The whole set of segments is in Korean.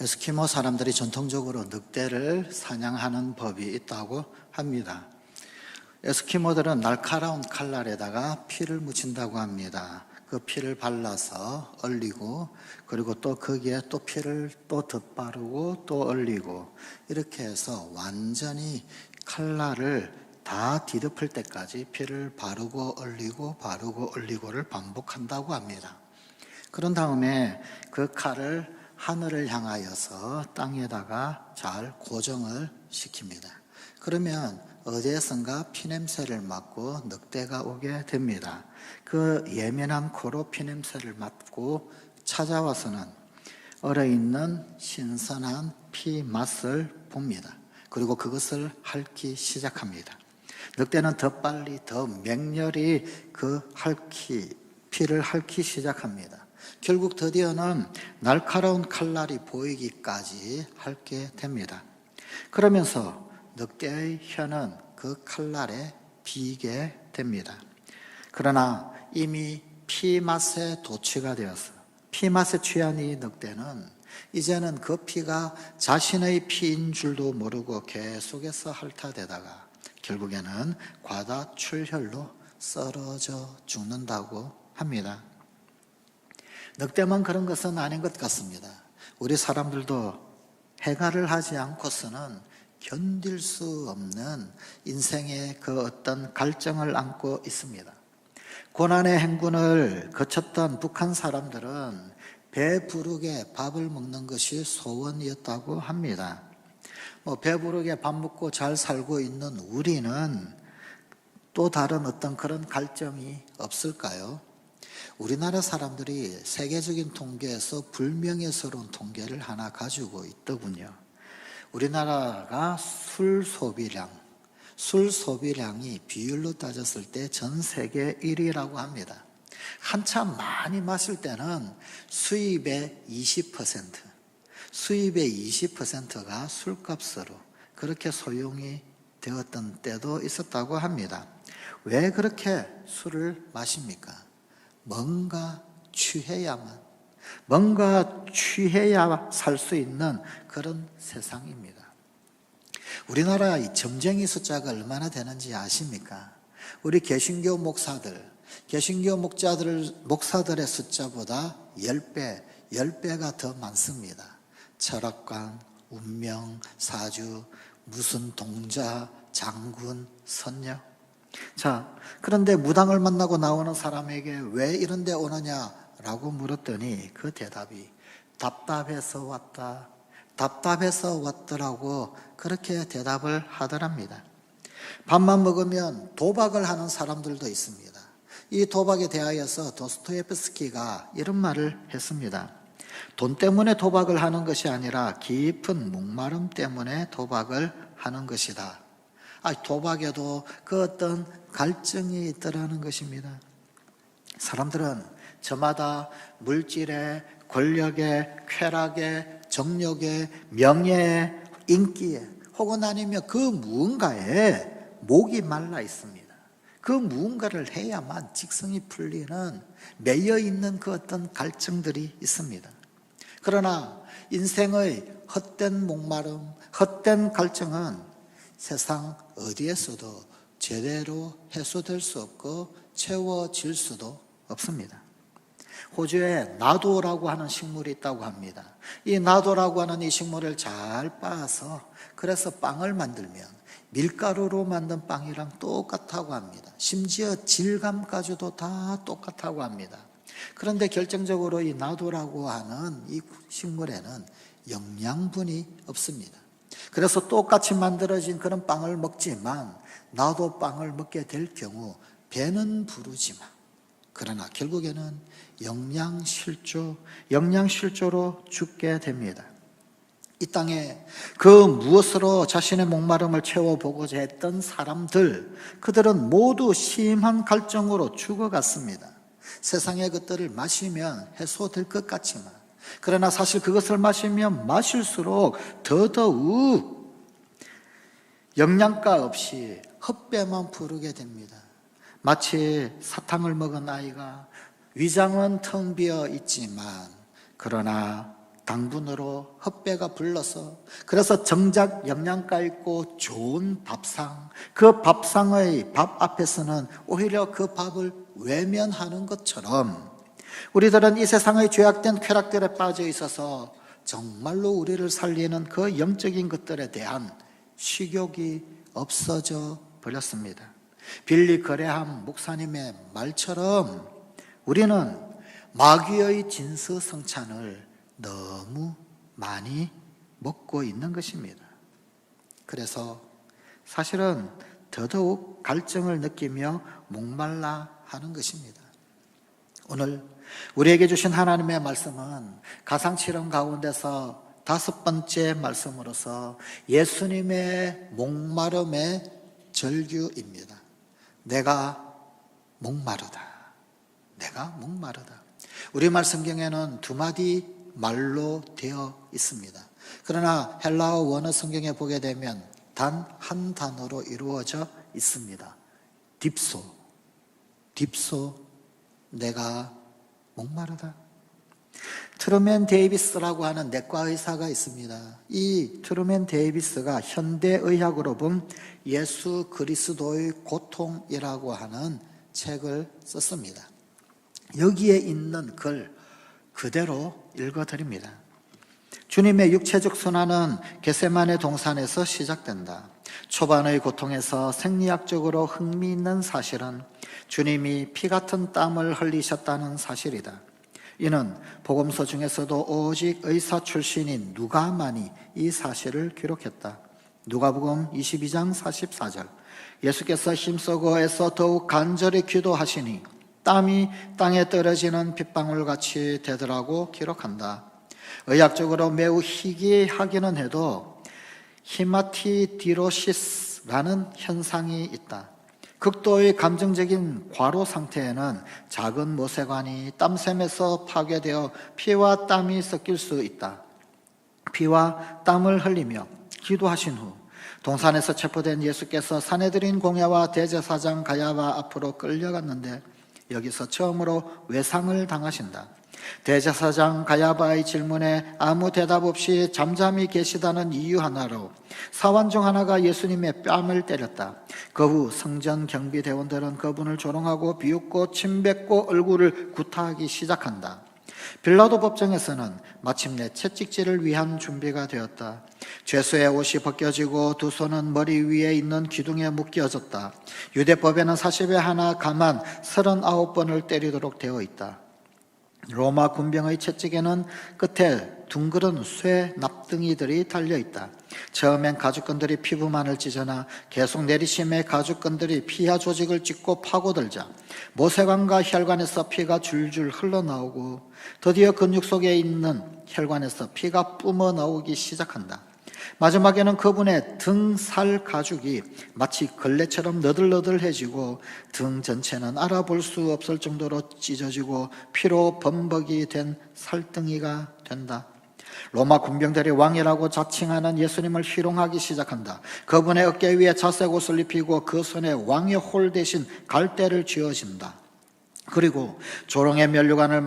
에스키모 사람들이 전통적으로 늑대를 사냥하는 법이 있다고 합니다. 에스키모들은 날카로운 칼날에다가 피를 묻힌다고 합니다. 그 피를 발라서 얼리고, 그리고 또 거기에 또 피를 또 덧바르고 또 얼리고, 이렇게 해서 완전히 칼날을 다 뒤덮을 때까지 피를 바르고 얼리고 바르고 얼리고를 반복한다고 합니다. 그런 다음에 그 칼을 하늘을 향하여서 땅에다가 잘 고정을 시킵니다. 그러면 어디에선가 피냄새를 맡고 늑대가 오게 됩니다. 그 예민한 코로 피냄새를 맡고 찾아와서는 얼어있는 신선한 피 맛을 봅니다. 그리고 그것을 핥기 시작합니다. 늑대는 더 빨리 더 맹렬히 피를 핥기 시작합니다. 결국 드디어는 날카로운 칼날이 보이기까지 핥게 됩니다. 그러면서 늑대의 혀는 그 칼날에 비게 됩니다. 그러나 이미 피맛에 도취가 되어서 피맛에 취한 이 늑대는 이제는 그 피가 자신의 피인 줄도 모르고 계속해서 핥아대다가 결국에는 과다출혈로 쓰러져 죽는다고 합니다. 늑대만 그런 것은 아닌 것 같습니다. 우리 사람들도 해가를 하지 않고서는 견딜 수 없는 인생의 그 어떤 갈증을 안고 있습니다. 고난의 행군을 거쳤던 북한 사람들은 배부르게 밥을 먹는 것이 소원이었다고 합니다. 배부르게 밥 먹고 잘 살고 있는 우리는 또 다른 어떤 그런 갈증이 없을까요? 우리나라 사람들이 세계적인 통계에서 불명예스러운 통계를 하나 가지고 있더군요. 우리나라가 술 소비량이 비율로 따졌을 때 전 세계 1위라고 합니다. 한참 많이 마실 때는 수입의 20%가 술값으로 그렇게 소용이 되었던 때도 있었다고 합니다. 왜 그렇게 술을 마십니까? 뭔가 취해야 살 수 있는 그런 세상입니다. 우리나라 이 점쟁이 숫자가 얼마나 되는지 아십니까? 우리 개신교 목사들의 숫자보다 10배가 더 많습니다. 철학관, 운명, 사주, 무슨 동자, 장군, 선녀. 자, 그런데 무당을 만나고 나오는 사람에게 왜 이런 데 오느냐라고 물었더니 그 대답이 답답해서 왔더라고 그렇게 대답을 하더랍니다. 밥만 먹으면 도박을 하는 사람들도 있습니다. 이 도박에 대하여서 도스토옙스키가 이런 말을 했습니다. 돈 때문에 도박을 하는 것이 아니라 깊은 목마름 때문에 도박을 하는 것이다. 도박에도 그 어떤 갈증이 있더라는 것입니다. 사람들은 저마다 물질에, 권력에, 쾌락에, 정욕에, 명예에, 인기에 혹은 아니면 그 무언가에 목이 말라 있습니다. 그 무언가를 해야만 직성이 풀리는 매여 있는 그 어떤 갈증들이 있습니다. 그러나 인생의 헛된 목마름, 헛된 갈증은 세상 어디에서도 제대로 해소될 수 없고 채워질 수도 없습니다. 호주에 나도라고 하는 식물이 있다고 합니다. 이 나도라고 하는 이 식물을 잘 빻아서 그래서 빵을 만들면 밀가루로 만든 빵이랑 똑같다고 합니다. 심지어 질감까지도 다 똑같다고 합니다. 그런데 결정적으로 이 나도라고 하는 이 식물에는 영양분이 없습니다. 그래서 똑같이 만들어진 그런 빵을 먹지만 나도 빵을 먹게 될 경우 배는 부르지만 그러나 결국에는 영양실조로 죽게 됩니다. 이 땅에 그 무엇으로 자신의 목마름을 채워보고자 했던 사람들, 그들은 모두 심한 갈증으로 죽어갔습니다. 세상의 것들을 마시면 해소될 것 같지만 그러나 사실 그것을 마시면 마실수록 더더욱 영양가 없이 헛배만 부르게 됩니다. 마치 사탕을 먹은 아이가 위장은 텅 비어 있지만 그러나 당분으로 헛배가 불러서, 그래서 정작 영양가 있고 좋은 밥상, 그 밥상의 밥 앞에서는 오히려 그 밥을 외면하는 것처럼 우리들은 이 세상의 죄악된 쾌락들에 빠져 있어서 정말로 우리를 살리는 그 영적인 것들에 대한 식욕이 없어져 버렸습니다. 빌리 그레함 목사님의 말처럼 우리는 마귀의 진수성찬을 너무 많이 먹고 있는 것입니다. 그래서 사실은 더더욱 갈증을 느끼며 목말라 하는 것입니다. 오늘 우리에게 주신 하나님의 말씀은 가상실험 가운데서 5번째 말씀으로서 예수님의 목마름의 절규입니다. 내가 목마르다. 내가 목마르다. 우리말 성경에는 2마디 말로 되어 있습니다. 그러나 헬라어 원어 성경에 보게 되면 단 한 단어로 이루어져 있습니다. 딥소, 내가 목마르다. 트루맨 데이비스라고 하는 내과 의사가 있습니다. 이 트루맨 데이비스가 현대의학으로 본 예수 그리스도의 고통이라고 하는 책을 썼습니다. 여기에 있는 글 그대로 읽어드립니다. 주님의 육체적 순환은 겟세마네 동산에서 시작된다. 초반의 고통에서 생리학적으로 흥미있는 사실은 주님이 피 같은 땀을 흘리셨다는 사실이다. 이는 복음서 중에서도 오직 의사 출신인 누가만이 이 사실을 기록했다. 누가복음 22장 44절. 예수께서 힘쓰고 애써 더욱 간절히 기도하시니 땀이 땅에 떨어지는 빗방울같이 되더라고 기록한다. 의학적으로 매우 희귀하기는 해도 히마티디로시스라는 현상이 있다. 극도의 감정적인 과로 상태에는 작은 모세관이 땀샘에서 파괴되어 피와 땀이 섞일 수 있다. 피와 땀을 흘리며 기도하신 후 동산에서 체포된 예수께서 사내들인 공야와 대제사장 가야바 앞으로 끌려갔는데 여기서 처음으로 외상을 당하신다. 대제사장 가야바의 질문에 아무 대답 없이 잠잠히 계시다는 이유 하나로 사원 중 하나가 예수님의 뺨을 때렸다. 그 후 성전 경비대원들은 그분을 조롱하고 비웃고 침뱉고 얼굴을 구타하기 시작한다. 빌라도 법정에서는 마침내 채찍질을 위한 준비가 되었다. 죄수의 옷이 벗겨지고 두 손은 머리 위에 있는 기둥에 묶여졌다. 유대법에는 40에 하나 가만 39번을 때리도록 되어 있다. 로마 군병의 채찍에는 끝에 둥그런 쇠 납등이들이 달려있다. 처음엔 가죽끈들이 피부만을 찢어나 계속 내리심에 가죽끈들이 피하 조직을 찢고 파고들자 모세관과 혈관에서 피가 줄줄 흘러나오고 드디어 근육 속에 있는 혈관에서 피가 뿜어나오기 시작한다. 마지막에는 그분의 등살 가죽이 마치 걸레처럼 너들너들해지고 등 전체는 알아볼 수 없을 정도로 찢어지고 피로 범벅이 된 살덩이가 된다. 로마 군병들이 왕이라고 자칭하는 예수님을 희롱하기 시작한다. 그분의 어깨 위에 자색 옷을 입히고 그 손에 왕의 홀 대신 갈대를 쥐어진다. 그리고 조롱의 면류관을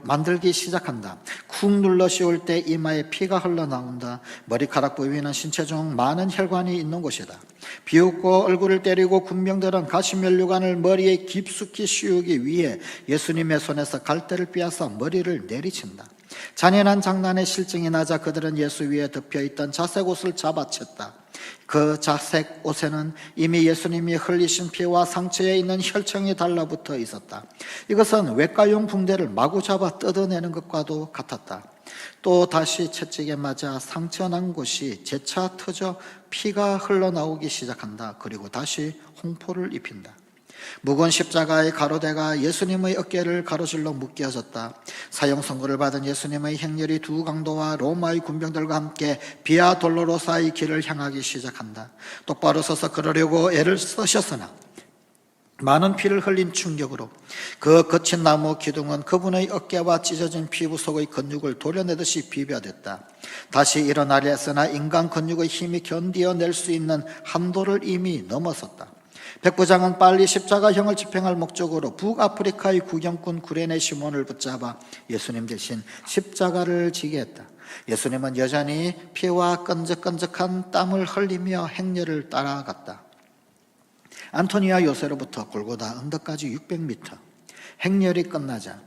만들기 시작한다. 쿡 눌러 씌울 때 이마에 피가 흘러나온다. 머리카락 부위는 신체 중 많은 혈관이 있는 곳이다. 비웃고 얼굴을 때리고 군병들은 가시 면류관을 머리에 깊숙이 씌우기 위해 예수님의 손에서 갈대를 빼앗아 머리를 내리친다. 잔인한 장난에 실증이 나자 그들은 예수 위에 덮여있던 자색 옷을 잡아챘다. 그 자색 옷에는 이미 예수님이 흘리신 피와 상처에 있는 혈청이 달라붙어 있었다. 이것은 외과용 붕대를 마구 잡아 뜯어내는 것과도 같았다. 또 다시 채찍에 맞아 상처난 곳이 재차 터져 피가 흘러나오기 시작한다. 그리고 다시 홍포를 입힌다. 무거운 십자가의 가로대가 예수님의 어깨를 가로질러 묶여졌다. 사형 선고를 받은 예수님의 행렬이 두 강도와 로마의 군병들과 함께 비아 돌로로사의 길을 향하기 시작한다. 똑바로 서서 걸으려고 애를 쓰셨으나 많은 피를 흘린 충격으로 그 거친 나무 기둥은 그분의 어깨와 찢어진 피부 속의 근육을 도려내듯이 비벼댔다. 다시 일어나려 했으나 인간 근육의 힘이 견디어낼 수 있는 한도를 이미 넘어섰다. 백부장은 빨리 십자가형을 집행할 목적으로 북아프리카의 구경꾼 구레네 시몬을 붙잡아 예수님 대신 십자가를 지게 했다. 예수님은 여전히 피와 끈적끈적한 땀을 흘리며 행렬을 따라갔다. 안토니아 요새로부터 골고다 언덕까지 600m. 행렬이 끝나자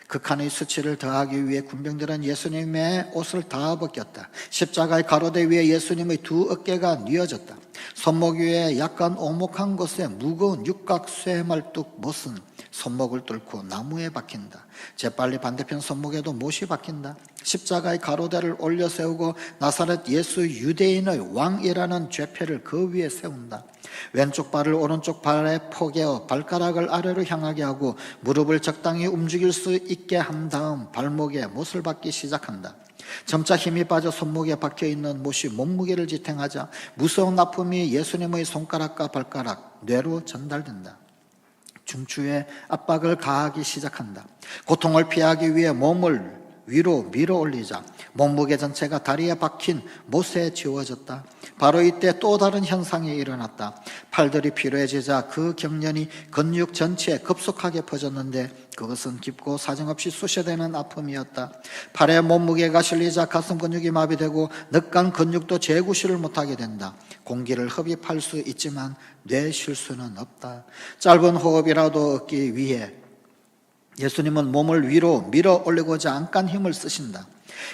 극한의 수치를 더하기 위해 군병들은 예수님의 옷을 다 벗겼다. 십자가의 가로대 위에 예수님의 두 어깨가 뉘어졌다. 손목 위에 약간 오목한 곳에 무거운 육각 쇠말뚝 못은 손목을 뚫고 나무에 박힌다. 재빨리 반대편 손목에도 못이 박힌다. 십자가의 가로대를 올려 세우고 나사렛 예수 유대인의 왕이라는 죄패를 그 위에 세운다. 왼쪽 발을 오른쪽 발에 포개어 발가락을 아래로 향하게 하고 무릎을 적당히 움직일 수 있게 한 다음 발목에 못을 박기 시작한다. 점차 힘이 빠져 손목에 박혀있는 못이 몸무게를 지탱하자 무서운 아픔이 예수님의 손가락과 발가락, 뇌로 전달된다. 중추에 압박을 가하기 시작한다. 고통을 피하기 위해 몸을 위로 밀어 올리자 몸무게 전체가 다리에 박힌 못에 지워졌다. 바로 이때 또 다른 현상이 일어났다. 팔들이 피로해지자 그 경련이 근육 전체에 급속하게 퍼졌는데 그것은 깊고 사정없이 쑤셔대는 아픔이었다. 팔에 몸무게가 실리자 가슴 근육이 마비되고 늦간 근육도 재구실을 못하게 된다. 공기를 흡입할 수 있지만 뇌 쉴 수는 없다. 짧은 호흡이라도 얻기 위해 예수님은 몸을 위로 밀어 올리고자 안간 힘을 쓰신다.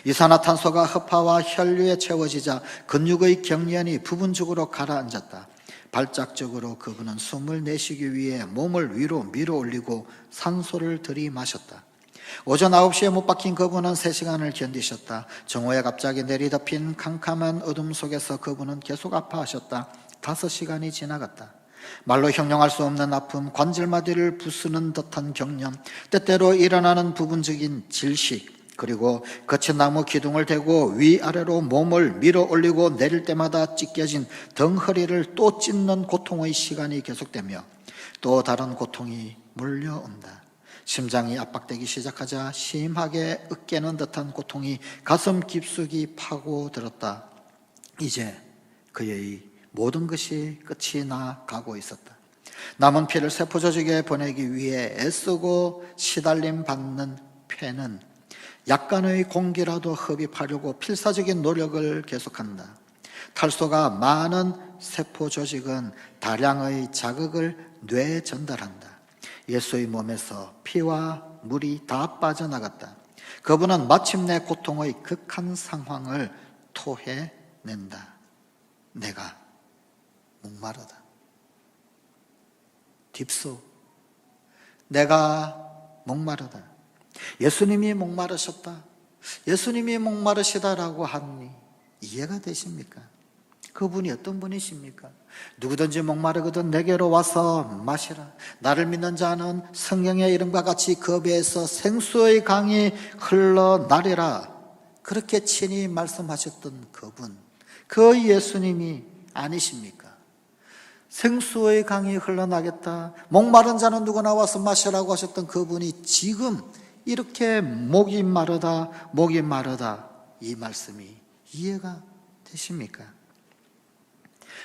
이산화탄소가 허파와 혈류에 채워지자 근육의 경련이 부분적으로 가라앉았다. 발작적으로 그분은 숨을 내쉬기 위해 몸을 위로 밀어 올리고 산소를 들이마셨다. 오전 9시에 못 박힌 그분은 3시간을 견디셨다. 정오에 갑자기 내리덮인 캄캄한 어둠 속에서 그분은 계속 아파하셨다. 5시간이 지나갔다. 말로 형용할 수 없는 아픔, 관절마디를 부수는 듯한 경련, 때때로 일어나는 부분적인 질식, 그리고 거친 나무 기둥을 대고 위아래로 몸을 밀어 올리고 내릴 때마다 찢겨진 덩허리를 또 찢는 고통의 시간이 계속되며 또 다른 고통이 몰려온다. 심장이 압박되기 시작하자 심하게 으깨는 듯한 고통이 가슴 깊숙이 파고들었다. 이제 그의 모든 것이 끝이 나 가고 있었다. 남은 피를 세포 조직에 보내기 위해 애쓰고 시달림 받는 폐는 약간의 공기라도 흡입하려고 필사적인 노력을 계속한다. 탈소가 많은 세포 조직은 다량의 자극을 뇌에 전달한다. 예수의 몸에서 피와 물이 다 빠져나갔다. 그분은 마침내 고통의 극한 상황을 토해낸다. 내가 목마르다. 딥소. 내가 목마르다. 예수님이 목마르셨다. 예수님이 목마르시다라고 하니 이해가 되십니까? 그분이 어떤 분이십니까? 누구든지 목마르거든 내게로 와서 마시라. 나를 믿는 자는 성경의 이름과 같이 그 배에서 생수의 강이 흘러나리라. 그렇게 친히 말씀하셨던 그분, 그 예수님이 아니십니까? 생수의 강이 흘러나겠다. 목마른 자는 누구나 와서 마시라고 하셨던 그분이 지금 이렇게 목이 마르다 이 말씀이 이해가 되십니까?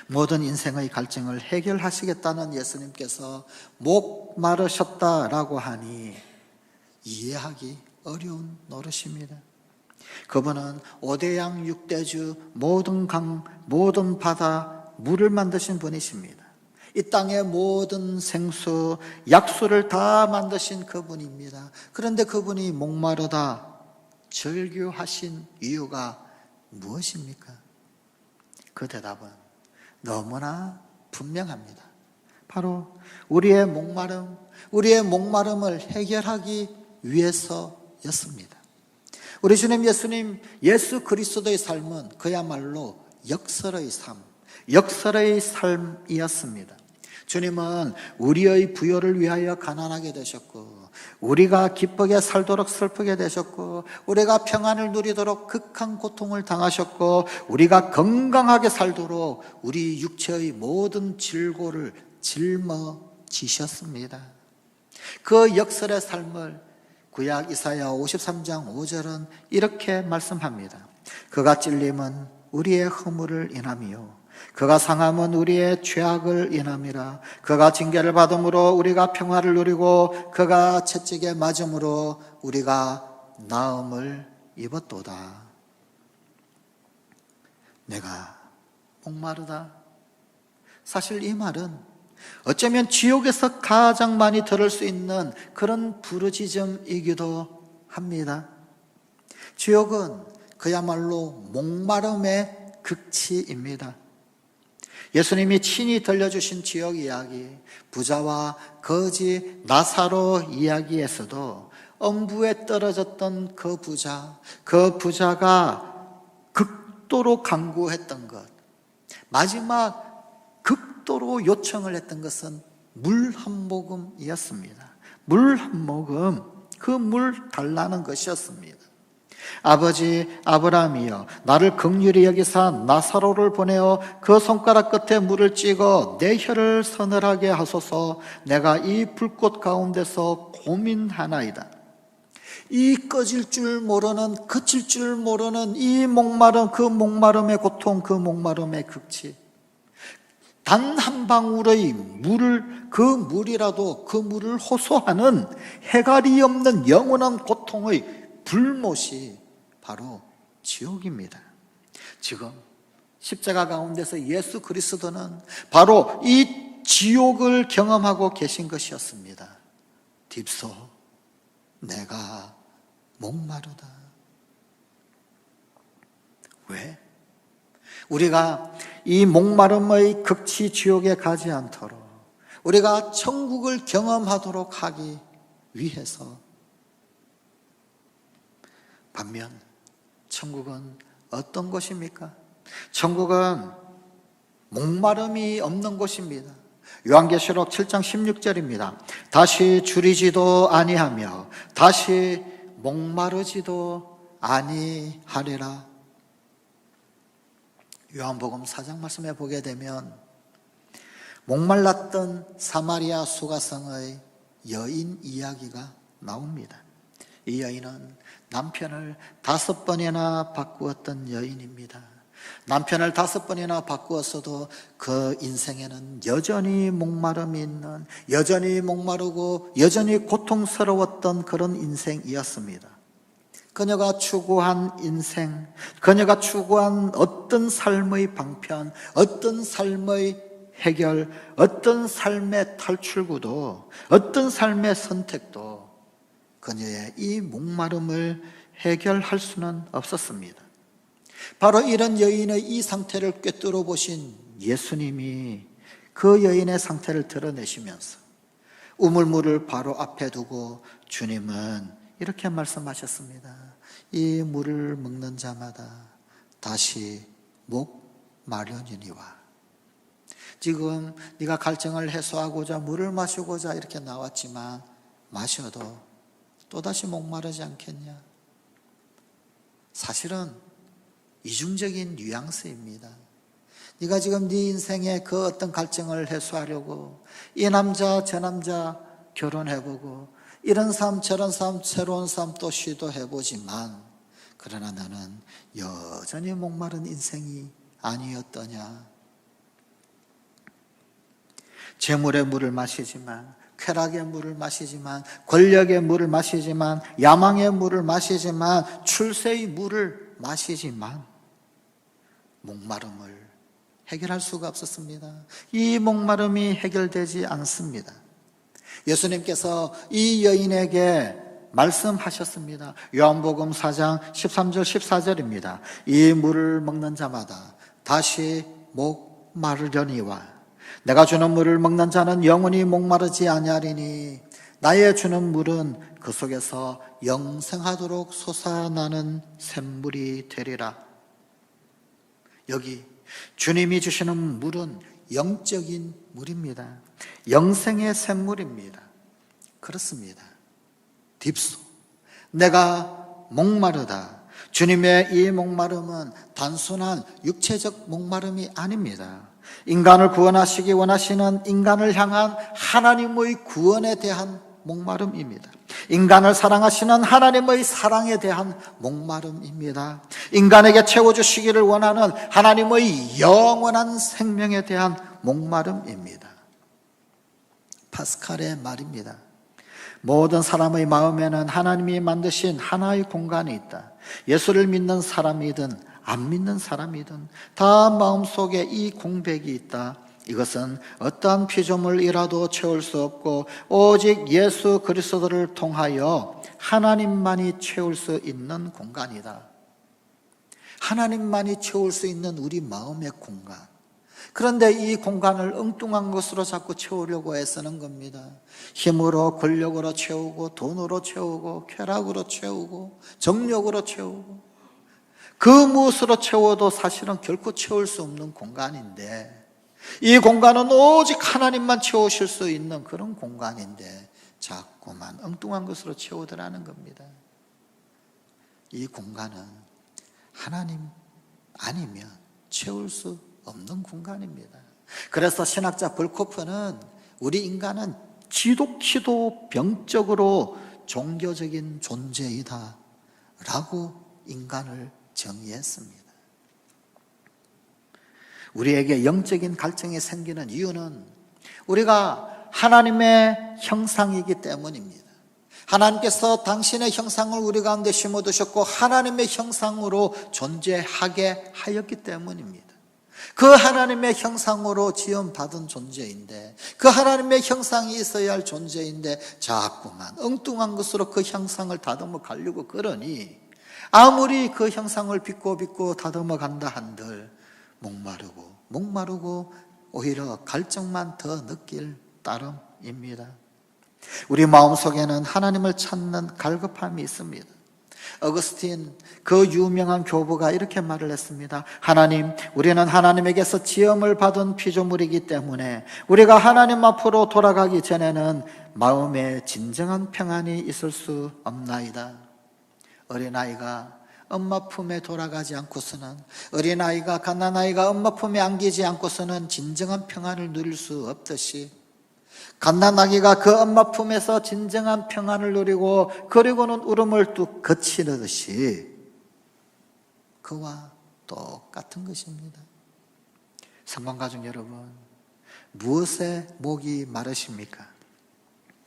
모든 인생의 갈증을 해결하시겠다는 예수님께서 목 마르셨다라고 하니 이해하기 어려운 노릇입니다. 그분은 오대양 육대주 모든 강 모든 바다 물을 만드신 분이십니다. 이 땅의 모든 생수, 약수를 다 만드신 그분입니다. 그런데 그분이 목마르다 절규하신 이유가 무엇입니까? 그 대답은 너무나 분명합니다. 바로 우리의 목마름을 해결하기 위해서였습니다. 우리 주님 예수님, 예수 그리스도의 삶은 그야말로 역설의 삶이었습니다. 주님은 우리의 부요를 위하여 가난하게 되셨고, 우리가 기쁘게 살도록 슬프게 되셨고, 우리가 평안을 누리도록 극한 고통을 당하셨고, 우리가 건강하게 살도록 우리 육체의 모든 질고를 짊어지셨습니다. 그 역설의 삶을 구약 이사야 53장 5절은 이렇게 말씀합니다. 그가 찔림은 우리의 허물을 인함이요 그가 상함은 우리의 죄악을 인함이라. 그가 징계를 받음으로 우리가 평화를 누리고 그가 채찍에 맞음으로 우리가 나음을 입었도다. 내가 목마르다. 사실 이 말은 어쩌면 지옥에서 가장 많이 들을 수 있는 그런 부르짖음이기도 합니다. 지옥은 그야말로 목마름의 극치입니다. 예수님이 친히 들려주신 지옥 이야기, 부자와 거지 나사로 이야기에서도 엄부에 떨어졌던 그 부자가 극도로 간구했던 것, 마지막 극도로 요청을 했던 것은 물 한 모금이었습니다. 물 한 모금, 그 물 달라는 것이었습니다. 아버지 아브라함이여, 나를 긍휼히 여기사 나사로를 보내어 그 손가락 끝에 물을 찍어 내 혀를 서늘하게 하소서. 내가 이 불꽃 가운데서 고민하나이다. 이 꺼질 줄 모르는, 그칠 줄 모르는 이 목마름, 그 목마름의 고통, 그 목마름의 극치. 단 한 방울의 물을, 그 물이라도 그 물을 호소하는 해갈이 없는 영원한 고통의 불못이 바로 지옥입니다. 지금 십자가 가운데서 예수 그리스도는 바로 이 지옥을 경험하고 계신 것이었습니다. 딥소, 내가 목마르다. 왜? 우리가 이 목마름의 극치 지옥에 가지 않도록, 우리가 천국을 경험하도록 하기 위해서. 반면 천국은 어떤 곳입니까? 천국은 목마름이 없는 곳입니다. 요한계시록 7장 16절입니다. 다시 줄이지도 아니하며 다시 목마르지도 아니하리라. 요한복음 4장 말씀에 보게 되면 목말랐던 사마리아 수가성의 여인 이야기가 나옵니다. 이 여인은 남편을 5번이나 바꾸었던 여인입니다. 남편을 5번이나 바꾸었어도 그 인생에는 여전히 목마름이 있는, 여전히 목마르고 여전히 고통스러웠던 그런 인생이었습니다. 그녀가 추구한 인생, 그녀가 추구한 어떤 삶의 방편, 어떤 삶의 해결, 어떤 삶의 탈출구도, 어떤 삶의 선택도 그녀의 이 목마름을 해결할 수는 없었습니다. 바로 이런 여인의 이 상태를 꿰뚫어 보신 예수님이 그 여인의 상태를 드러내시면서 우물물을 바로 앞에 두고 주님은 이렇게 말씀하셨습니다. 이 물을 먹는 자마다 다시 목마르니와. 지금 네가 갈증을 해소하고자 물을 마시고자 이렇게 나왔지만 마셔도 또다시 목마르지 않겠냐? 사실은 이중적인 뉘앙스입니다. 네가 지금 네 인생의 그 어떤 갈증을 해소하려고 이 남자 저 남자 결혼해보고 이런 삶 저런 삶 새로운 삶 또 시도해보지만 그러나 나는 여전히 목마른 인생이 아니었더냐. 재물의 물을 마시지만, 쾌락의 물을 마시지만, 권력의 물을 마시지만, 야망의 물을 마시지만, 출세의 물을 마시지만 목마름을 해결할 수가 없었습니다. 이 목마름이 해결되지 않습니다. 예수님께서 이 여인에게 말씀하셨습니다. 요한복음 4장 13절 14절입니다. 이 물을 먹는 자마다 다시 목마르려니와 내가 주는 물을 먹는 자는 영원히 목마르지 아니하리니 나의 주는 물은 그 속에서 영생하도록 솟아나는 샘물이 되리라. 여기 주님이 주시는 물은 영적인 물입니다. 영생의 샘물입니다. 그렇습니다. 딥소, 내가 목마르다. 주님의 이 목마름은 단순한 육체적 목마름이 아닙니다. 인간을 구원하시기 원하시는 인간을 향한 하나님의 구원에 대한 목마름입니다. 인간을 사랑하시는 하나님의 사랑에 대한 목마름입니다. 인간에게 채워주시기를 원하는 하나님의 영원한 생명에 대한 목마름입니다. 파스칼의 말입니다. 모든 사람의 마음에는 하나님이 만드신 하나의 공간이 있다. 예수를 믿는 사람이든 안 믿는 사람이든 다 마음속에 이 공백이 있다. 이것은 어떠한 피조물이라도 채울 수 없고 오직 예수 그리스도를 통하여 하나님만이 채울 수 있는 공간이다. 하나님만이 채울 수 있는 우리 마음의 공간. 그런데 이 공간을 엉뚱한 것으로 자꾸 채우려고 애쓰는 겁니다. 힘으로, 권력으로 채우고, 돈으로 채우고, 쾌락으로 채우고, 정력으로 채우고, 그 무엇으로 채워도 사실은 결코 채울 수 없는 공간인데, 이 공간은 오직 하나님만 채우실 수 있는 그런 공간인데 자꾸만 엉뚱한 것으로 채우더라는 겁니다. 이 공간은 하나님 아니면 채울 수 없는 공간입니다. 그래서 신학자 볼코프는 우리 인간은 지독히도 병적으로 종교적인 존재이다 라고 인간을 정의했습니다. 우리에게 영적인 갈증이 생기는 이유는 우리가 하나님의 형상이기 때문입니다. 하나님께서 당신의 형상을 우리 가운데 심어두셨고 하나님의 형상으로 존재하게 하였기 때문입니다. 그 하나님의 형상으로 지음받은 존재인데, 그 하나님의 형상이 있어야 할 존재인데 자꾸만 엉뚱한 것으로 그 형상을 다듬어 가려고 그러니 아무리 그 형상을 빚고 다듬어 간다 한들 목마르고 오히려 갈증만 더 느낄 따름입니다. 우리 마음속에는 하나님을 찾는 갈급함이 있습니다. 어거스틴 그 유명한 교부가 이렇게 말을 했습니다. 하나님, 우리는 하나님에게서 지음을 받은 피조물이기 때문에 우리가 하나님 앞으로 돌아가기 전에는 마음에 진정한 평안이 있을 수 없나이다. 어린아이가 엄마 품에 돌아가지 않고서는, 어린아이가 갓난아이가 엄마 품에 안기지 않고서는 진정한 평안을 누릴 수 없듯이 갓난아기가 그 엄마 품에서 진정한 평안을 누리고 그리고는 울음을 뚝 그치듯이 그와 똑같은 것입니다. 성관가족 여러분, 무엇에 목이 마르십니까?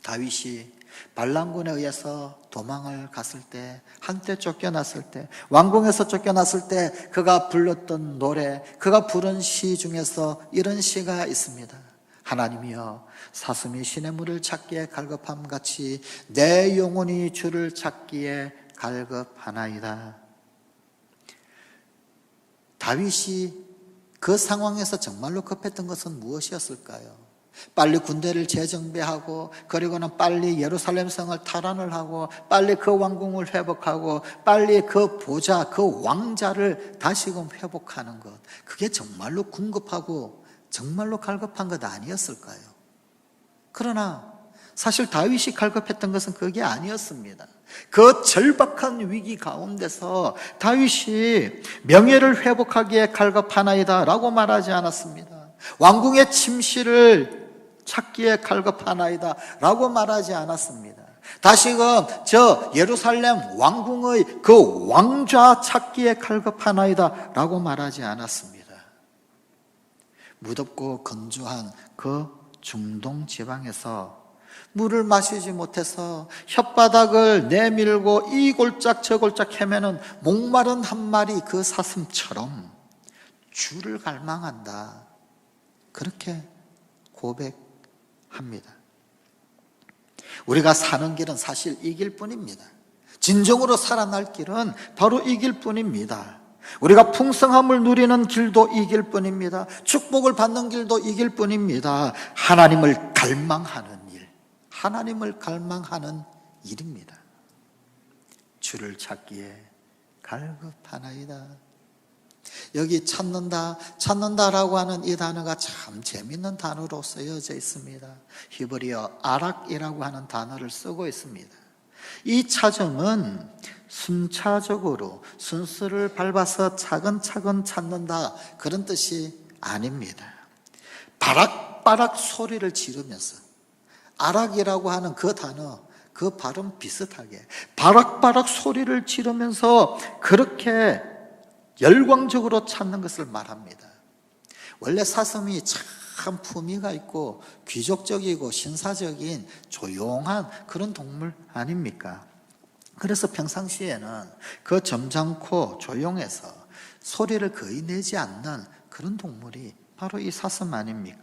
다윗이 반란군에 의해서 도망을 갔을 때, 한때 쫓겨났을 때, 왕궁에서 쫓겨났을 때 그가 불렀던 노래, 그가 부른 시 중에서 이런 시가 있습니다. 하나님이여, 사슴이 시냇물을 찾기에 갈급함같이 내 영혼이 주를 찾기에 갈급하나이다. 다윗이 그 상황에서 정말로 급했던 것은 무엇이었을까요? 빨리 군대를 재정비하고 그리고는 빨리 예루살렘 성을 탈환을 하고 빨리 그 왕궁을 회복하고 빨리 그 보좌, 그 왕자를 다시금 회복하는 것, 그게 정말로 궁급하고 정말로 갈급한 것 아니었을까요? 그러나 사실 다윗이 갈급했던 것은 그게 아니었습니다. 그 절박한 위기 가운데서 다윗이 명예를 회복하기에 갈급하나이다 라고 말하지 않았습니다. 왕궁의 침실을 찾기에 갈급하나이다 라고 말하지 않았습니다. 다시금 저 예루살렘 왕궁의 그 왕좌 찾기에 갈급하나이다 라고 말하지 않았습니다. 무덥고 건조한 그 중동 지방에서 물을 마시지 못해서 혓바닥을 내밀고 이 골짝 저 골짝 헤매는 목마른 한 마리 그 사슴처럼 주를 갈망한다, 그렇게 고백합니다. 우리가 사는 길은 사실 이 길뿐입니다. 진정으로 살아날 길은 바로 이 길뿐입니다. 우리가 풍성함을 누리는 길도 이 길뿐입니다. 축복을 받는 길도 이 길뿐입니다. 하나님을 갈망하는 일, 하나님을 갈망하는 일입니다. 주를 찾기에 갈급하나이다. 여기 찾는다라고 하는 이 단어가 참 재밌는 단어로 쓰여져 있습니다. 히브리어 아락이라고 하는 단어를 쓰고 있습니다. 이 찾음은 순차적으로 순서를 밟아서 차근차근 찾는다, 그런 뜻이 아닙니다. 바락바락 소리를 지르면서, 아락이라고 하는 그 단어, 그 발음 비슷하게 바락바락 소리를 지르면서 그렇게 열광적으로 찾는 것을 말합니다. 원래 사슴이 참 품위가 있고 귀족적이고 신사적인 조용한 그런 동물 아닙니까? 그래서 평상시에는 그 점잖고 조용해서 소리를 거의 내지 않는 그런 동물이 바로 이 사슴 아닙니까?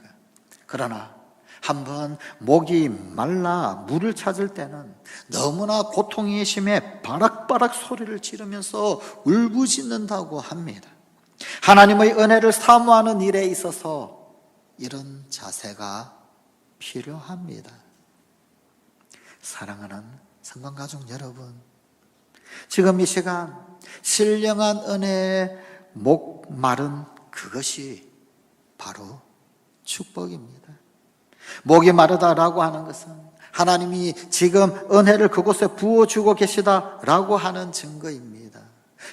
그러나 한번 목이 말라 물을 찾을 때는 너무나 고통이 심해 바락바락 소리를 지르면서 울부짖는다고 합니다. 하나님의 은혜를 사모하는 일에 있어서 이런 자세가 필요합니다. 사랑하는 성관가족 여러분, 지금 이 시간 신령한 은혜의 목마른 그것이 바로 축복입니다. 목이 마르다라고 하는 것은 하나님이 지금 은혜를 그곳에 부어주고 계시다라고 하는 증거입니다.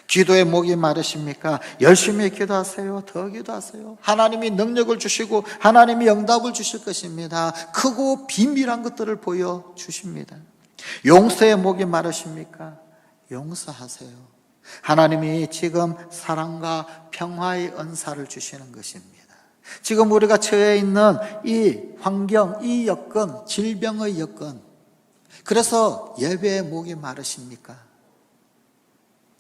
기도에 목이 마르십니까? 열심히 기도하세요. 더 기도하세요. 하나님이 능력을 주시고 하나님이 응답을 주실 것입니다. 크고 비밀한 것들을 보여주십니다. 용서의 목이 마르십니까? 용서하세요. 하나님이 지금 사랑과 평화의 은사를 주시는 것입니다. 지금 우리가 처해 있는 이 환경, 이 여건, 질병의 여건, 그래서 예배의 목이 마르십니까?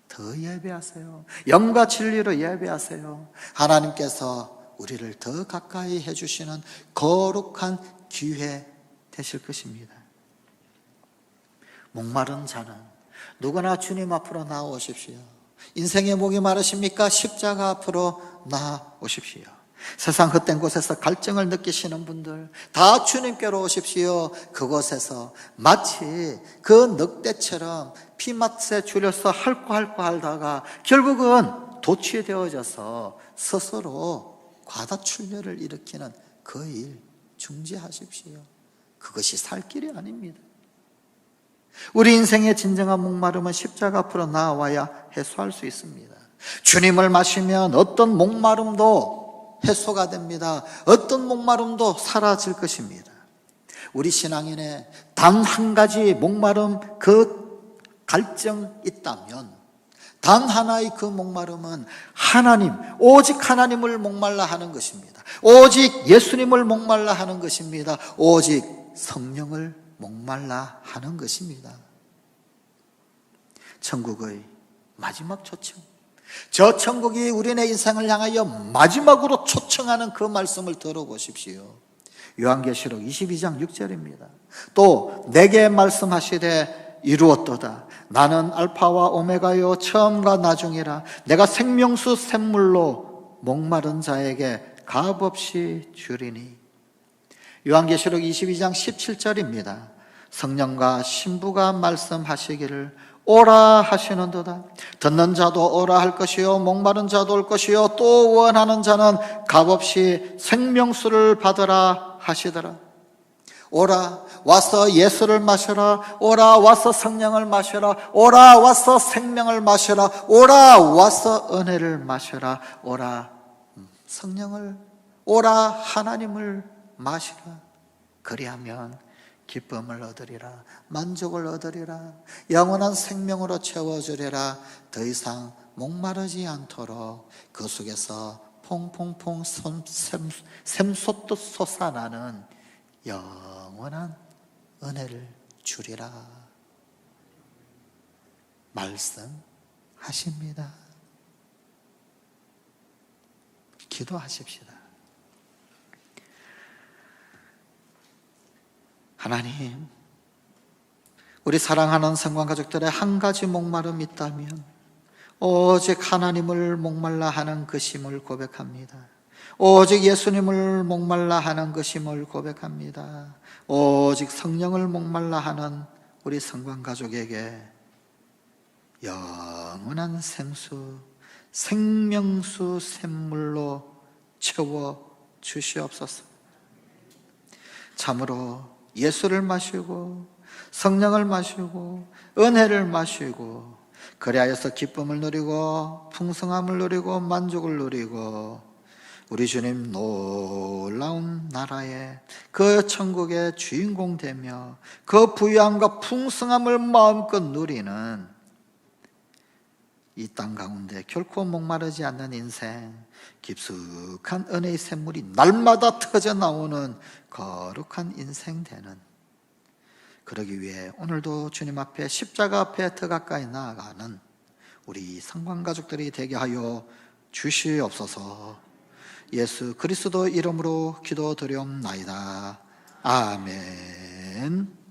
더 예배하세요. 영과 진리로 예배하세요. 하나님께서 우리를 더 가까이 해주시는 거룩한 기회 되실 것입니다. 목마른 자는 누구나 주님 앞으로 나오십시오. 인생의 목이 마르십니까? 십자가 앞으로 나오십시오. 세상 헛된 곳에서 갈증을 느끼시는 분들 다 주님께로 오십시오. 그곳에서 마치 그 늑대처럼 피맛에 줄여서 핥고 하다가 결국은 도취되어져서 스스로 과다출혈을 일으키는 그 일 중지하십시오. 그것이 살 길이 아닙니다. 우리 인생의 진정한 목마름은 십자가 앞으로 나와야 해소할 수 있습니다. 주님을 마시면 어떤 목마름도 해소가 됩니다. 어떤 목마름도 사라질 것입니다. 우리 신앙인의 단 한 가지 목마름, 그 갈증 있다면 단 하나의 그 목마름은 하나님, 오직 하나님을 목말라 하는 것입니다. 오직 예수님을 목말라 하는 것입니다. 오직 성령을 목말라 하는 것입니다. 천국의 마지막 초청, 저 천국이 우리네 인생을 향하여 마지막으로 초청하는 그 말씀을 들어보십시오. 요한계시록 22장 6절입니다. 또 내게 말씀하시되 이루었도다. 나는 알파와 오메가요 처음과 나중이라. 내가 생명수 샘물로 목마른 자에게 값없이 주리니. 요한계시록 22장 17절입니다. 성령과 신부가 말씀하시기를 오라 하시는도다. 듣는 자도 오라 할 것이요 목마른 자도 올 것이요 또 원하는 자는 값없이 생명수를 받으라 하시더라. 오라 와서 예수를 마셔라. 오라 와서 성령을 마셔라. 오라 와서 생명을 마셔라. 오라 와서 은혜를 마셔라. 오라 성령을, 오라 하나님을 마시라. 그리하면 기쁨을 얻으리라. 만족을 얻으리라. 영원한 생명으로 채워주리라. 더 이상 목마르지 않도록 그 속에서 퐁퐁퐁 샘솟듯 솟아나는 영원한 은혜를 주리라 말씀하십니다. 기도하십시다. 하나님, 우리 사랑하는 성관가족들의 한 가지 목마름이 있다면 오직 하나님을 목말라 하는 것임을 고백합니다. 오직 예수님을 목말라 하는 것임을 고백합니다. 오직 성령을 목말라 하는 우리 성관가족에게 영원한 생수, 생명수 샘물로 채워 주시옵소서. 참으로 예수를 마시고 성령을 마시고 은혜를 마시고 그리하여서 기쁨을 누리고 풍성함을 누리고 만족을 누리고 우리 주님 놀라운 나라에 그 천국의 주인공 되며 그 부유함과 풍성함을 마음껏 누리는 이 땅 가운데 결코 목마르지 않는 인생, 깊숙한 은혜의 샘물이 날마다 터져 나오는 거룩한 인생 되는, 그러기 위해 오늘도 주님 앞에 십자가 앞에 더 가까이 나아가는 우리 성관가족들이 되게 하여 주시옵소서. 예수 그리스도 이름으로 기도드리옵나이다. 아멘.